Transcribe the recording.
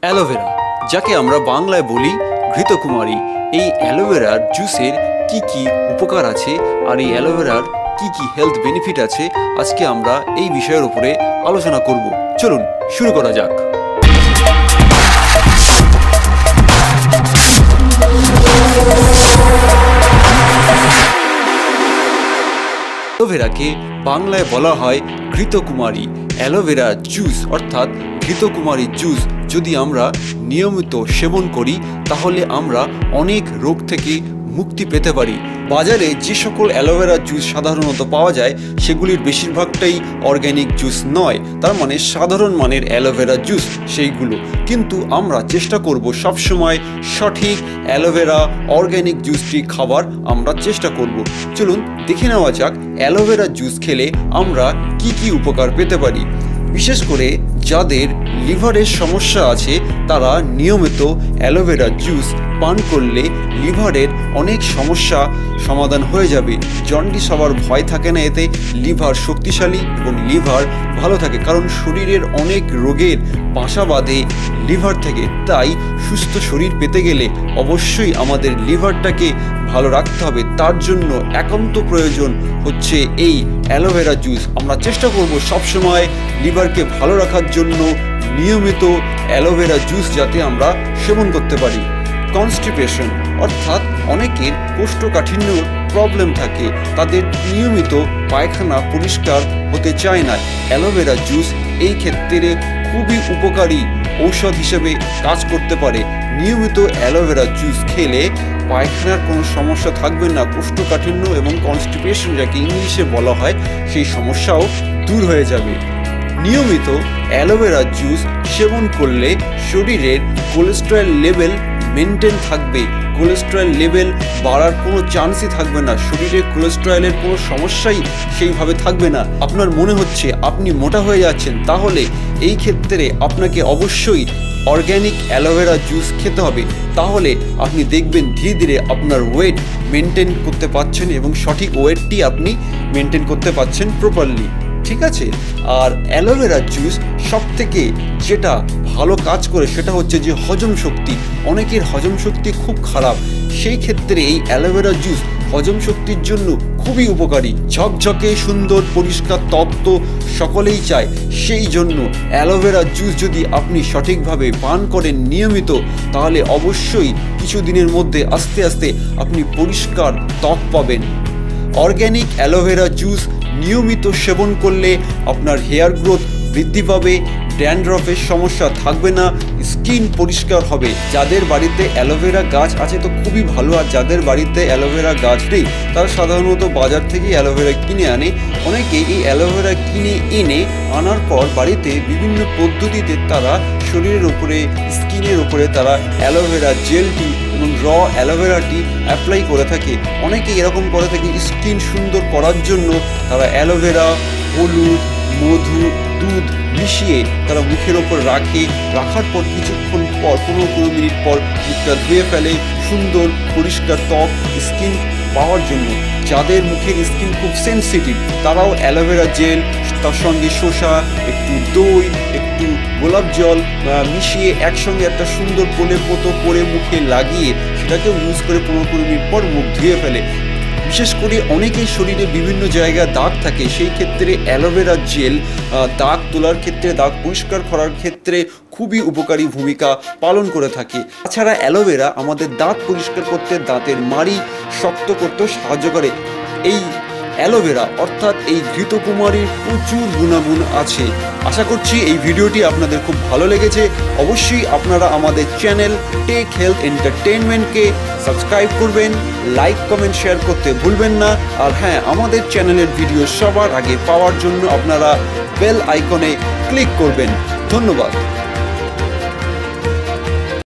Aloe vera, যাকে আমরা বাংলায় বলি ঘৃতকুমারী। এই অ্যালোভেরার জুসের কি কি উপকার আছে আর এই অ্যালোভেরার কি কি হেলথ বেনিফিট আছে, আজকে আমরা এই বিষয়ের উপরে আলোচনা করব। চলুন শুরু করা যাক। অ্যালোভেরাকে বাংলায় বলা হয় ঘৃতকুমারী। অ্যালোভেরা জুস অর্থাৎ ঘৃতকুমারী জুস যদি আমরা নিয়মিত সেবন করি তাহলে আমরা অনেক রোগ থেকে মুক্তি পেতে পারি। বাজারে যে সকল অ্যালোভেরা জুস সাধারণত পাওয়া যায় সেগুলির বেশিরভাগটাই অর্গ্যানিক জুস নয়, তার মানে সাধারণ মানের অ্যালোভেরা জুস সেইগুলো। কিন্তু আমরা চেষ্টা করব সবসময় সঠিক অ্যালোভেরা অর্গ্যানিক জুসটি খাবার আমরা চেষ্টা করব। চলুন দেখে নেওয়া যাক অ্যালোভেরা জুস খেলে আমরা কি কি উপকার পেতে পারি। বিশেষ করে যাদের লিভারের সমস্যা আছে তারা নিয়মিত অ্যালোভেরা জুস পান করলে লিভারের অনেক সমস্যা সমাধান হয়ে যাবে। জন্ডিস হওয়ার ভয় থাকে না এতে, লিভার শক্তিশালী এবং লিভার ভালো থাকে, কারণ শরীরের অনেক রোগের বাসা বাঁধে লিভার থেকে। তাই সুস্থ শরীর পেতে গেলে অবশ্যই আমাদের লিভারটাকে ভালো রাখতে হবে। তার জন্য একান্ত প্রয়োজন হচ্ছে এই অ্যালোভেরা জুস। আমরা চেষ্টা করব সবসময় লিভারকে ভালো রাখার জন্য নিয়মিত অ্যালোভেরা জুস যাতে আমরা সেবন করতে পারি। কনস্টিপেশন অর্থাৎ অনেকের কোষ্ঠকাঠিন্য প্রবলেম থাকে, তাদের নিয়মিত পায়খানা পরিষ্কার হতে চায় না। অ্যালোভেরা জুস এই ক্ষেত্রে খুবই উপকারী ঔষধ হিসেবে কাজ করতে পারে। নিয়মিত অ্যালোভেরা জুস খেলে পায়খানার কোনো সমস্যা থাকবে না। কোষ্ঠকাঠিন্য এবং কনস্টিপেশন যাকে ইংলিশে বলা হয় সেই সমস্যাও দূর হয়ে যাবে। নিয়মিত অ্যালোভেরা জুস সেবন করলে শরীরের কোলেস্টেরল লেভেল মেনটেন থাকবে। কোলেস্টেরল লেভেল বাড়ার কোনো চান্সই থাকবে না। শরীরে কোলেস্টেরলের কোনো সমস্যাই সেইভাবে থাকবে না। আপনার মনে হচ্ছে আপনি মোটা হয়ে যাচ্ছেন, তাহলে এই ক্ষেত্রে আপনাকে অবশ্যই অর্গ্যানিক অ্যালোভেরা জুস খেতে হবে। তাহলে আপনি দেখবেন ধীরে ধীরে আপনার ওয়েট মেনটেন করতে পারছেন এবং সঠিক ওয়েটটি আপনি মেনটেন করতে পারছেন প্রপারলি। ঠিক আছে। আর অ্যালোভেরা জুস সব থেকে যেটা ভালো কাজ করে সেটা হচ্ছে যে হজম শক্তি। অনেকের হজম শক্তি খুব খারাপ, সেই ক্ষেত্রে এই অ্যালোভেরা জুস হজম শক্তির জন্য খুবই উপকারী। ঝকঝকে সুন্দর পরিষ্কার তত্ত্ব সকলেই চায়, সেই জন্য অ্যালোভেরা জুস যদি আপনি সঠিকভাবে পান করেন নিয়মিত, তাহলে অবশ্যই কিছুদিনের মধ্যে আস্তে আস্তে আপনি পরিষ্কার ত্বক পাবেন। অর্গ্যানিক অ্যালোভেরা জুস নিয়মিত সেবন করলে আপনার হেয়ার গ্রোথ বৃদ্ধি পাবে, ড্যান্ড্রফের সমস্যা থাকবে না, স্কিন পরিষ্কার হবে। যাদের বাড়িতে অ্যালোভেরা গাছ আছে তো খুবই ভালো, আর যাদের বাড়িতে অ্যালোভেরা গাছ নেই তারা সাধারণত বাজার থেকে অ্যালোভেরা কিনে আনে। অনেকে এই অ্যালোভেরা কিনে এনে আনার পর বাড়িতে বিভিন্ন পদ্ধতিতে তারা শরীরের উপরে স্কিনের উপরে তারা অ্যালোভেরা জেলটি এবং র অ্যালোভেরাটি অ্যাপ্লাই করে থাকে। অনেকে এরকম করে থাকে স্কিন সুন্দর করার জন্য তারা অ্যালোভেরা, হলুদ, মধু, দুধ মিশিয়ে তারা মুখের ওপর রাখার পর কিছুক্ষণ পর 15-20 মিনিট পর মুখটা ধুয়ে ফেলে সুন্দর পরিষ্কার ত্বক স্কিন পাওয়ার জন্য। যাদের মুখের স্কিন খুব সেন্সিটিভ তারাও অ্যালোভেরা জেল, তার সঙ্গে শসা, একটু দই, একটু গোলাপ জল মিশিয়ে একসঙ্গে একটা সুন্দর প্রলেপত করে মুখে লাগিয়ে সেটাকে ইউজ করে 15-20 মিনিট পর মুখ ধুয়ে ফেলে। বিশেষ করে অনেকের শরীরে বিভিন্ন জায়গায় দাগ থাকে, সেই ক্ষেত্রে অ্যালোভেরা জেল দাগ তোলার ক্ষেত্রে, দাগ পরিষ্কার করার ক্ষেত্রে খুবই উপকারী ভূমিকা পালন করে থাকে। তাছাড়া অ্যালোভেরা আমাদের দাঁত পরিষ্কার করতে, দাঁতের মাড়ি শক্ত করতেও সাহায্য করে। এই অ্যালোভেরা অর্থাৎ এই ঘৃতকুমারীর প্রচুর গুণাগুণ আছে। আশা করছি এই ভিডিওটি আপনাদের খুব ভালো লেগেছে। অবশ্যই আপনারা আমাদের চ্যানেল টেক হেলথ এন্টারটেইনমেন্টকে সাবস্ক্রাইব করবেন, লাইক কমেন্ট শেয়ার করতে ভুলবেন না। আর হ্যাঁ, আমাদের চ্যানেলের ভিডিও সবার আগে পাওয়ার জন্য আপনারা বেল আইকনে ক্লিক করবেন। ধন্যবাদ।